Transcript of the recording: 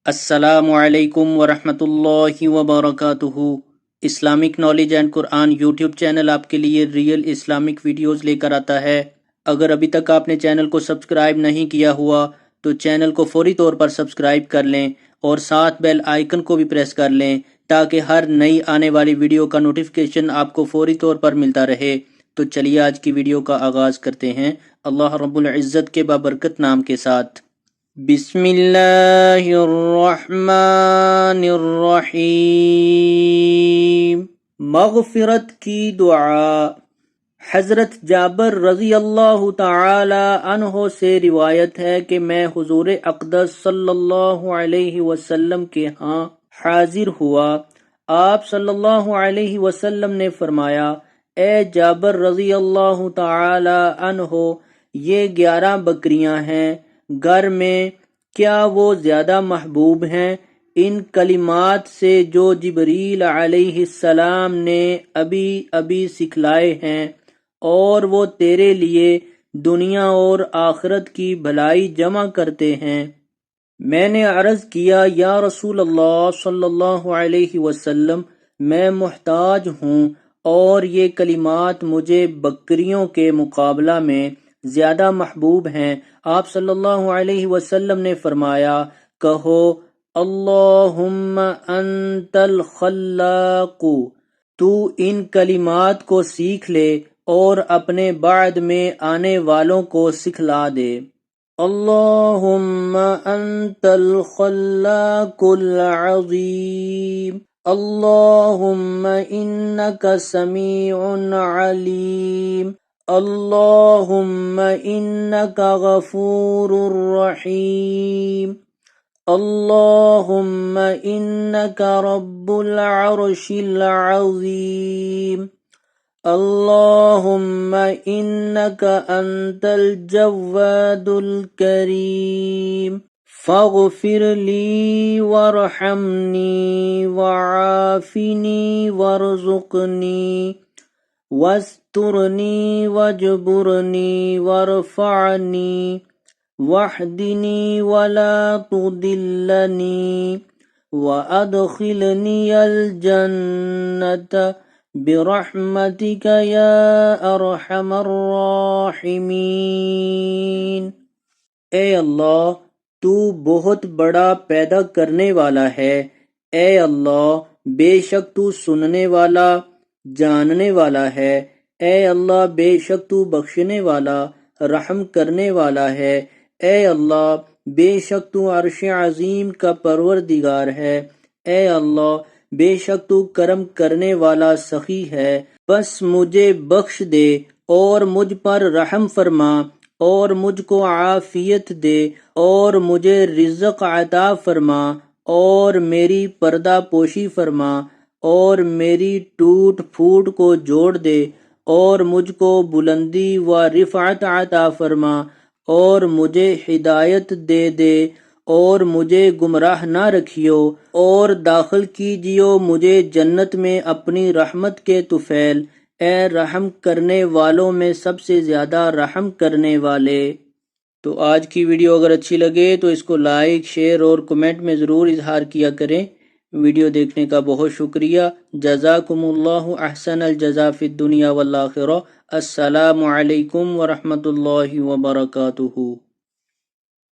السلام علیکم ورحمۃ اللہ وبرکاتہ۔ Islamic knowledge and Quran YouTube channel آپ کے لیے ریئل اسلامک ویڈیوز لے کر آتا ہے۔ اگر ابھی تک آپ نے چینل کو سبسکرائب نہیں کیا ہوا تو چینل کو فوری طور پر سبسکرائب کر لیں اور ساتھ بیل آئیکن کو بھی پریس کر لیں تاکہ ہر نئی آنے والی ویڈیو کا نوٹیفیکیشن آپ کو فوری طور پر ملتا رہے۔ تو چلیے آج کی ویڈیو کا آغاز کرتے ہیں اللہ رب العزت کے بابرکت نام کے ساتھ۔ بسم اللہ الرحمن الرحیم۔ مغفرت کی دعا۔ حضرت جابر رضی اللہ تعالی عنہ سے روایت ہے کہ میں حضور اقدس صلی اللہ علیہ وسلم کے ہاں حاضر ہوا۔ آپ صلی اللہ علیہ وسلم نے فرمایا، اے جابر رضی اللہ تعالی عنہ، یہ 11 بکریاں ہیں، گھر میں کیا وہ زیادہ محبوب ہیں ان کلمات سے جو جبریل علیہ السلام نے ابھی سکھلائے ہیں، اور وہ تیرے لیے دنیا اور آخرت کی بھلائی جمع کرتے ہیں؟ میں نے عرض کیا، یا رسول اللہ صلی اللہ علیہ وسلم، میں محتاج ہوں اور یہ کلمات مجھے بکریوں کے مقابلہ میں زیادہ محبوب ہیں۔ آپ صلی اللہ علیہ وسلم نے فرمایا، کہو اللہم انت الخلاق۔ تو ان کلمات کو سیکھ لے اور اپنے بعد میں آنے والوں کو سکھلا دے۔ اللہم انت الخلاق العظیم، اللہم انک سمیع علیم، اللہم انک غفور رحیم، اللہم انک رب العرش العظیم، اللہم انک انت الجواد الکریم، فاغفر لی وارحمنی وعافنی وارزقنی واسترنی واجبرنی وارفعنی واہدنی ولا تضلنی وادخلنی الجنۃ برحمتک یا ارحم الراحمین۔ اے اللہ، تو بہت بڑا پیدا کرنے والا ہے۔ اے اللہ، بے شک تو سننے والا، جاننے والا ہے۔ اے اللہ، بے شک تو بخشنے والا، رحم کرنے والا ہے۔ اے اللہ، بے شک تو عرش عظیم کا پروردگار ہے۔ اے اللہ، بے شک تو کرم کرنے والا سخی ہے۔ بس مجھے بخش دے اور مجھ پر رحم فرما اور مجھ کو عافیت دے اور مجھے رزق عطا فرما اور میری پردہ پوشی فرما اور میری ٹوٹ پھوٹ کو جوڑ دے اور مجھ کو بلندی و رفعت عطا فرما اور مجھے ہدایت دے دے اور مجھے گمراہ نہ رکھیو اور داخل کیجیو مجھے جنت میں اپنی رحمت کے طفیل، اے رحم کرنے والوں میں سب سے زیادہ رحم کرنے والے۔ تو آج کی ویڈیو اگر اچھی لگے تو اس کو لائک، شیئر اور کمنٹ میں ضرور اظہار کیا کریں۔ ویڈیو دیکھنے کا بہت شکریہ۔ جزاکم اللہ احسن الجزا فی الدنیا والآخرہ۔ السلام علیکم ورحمۃ اللہ وبرکاتہ۔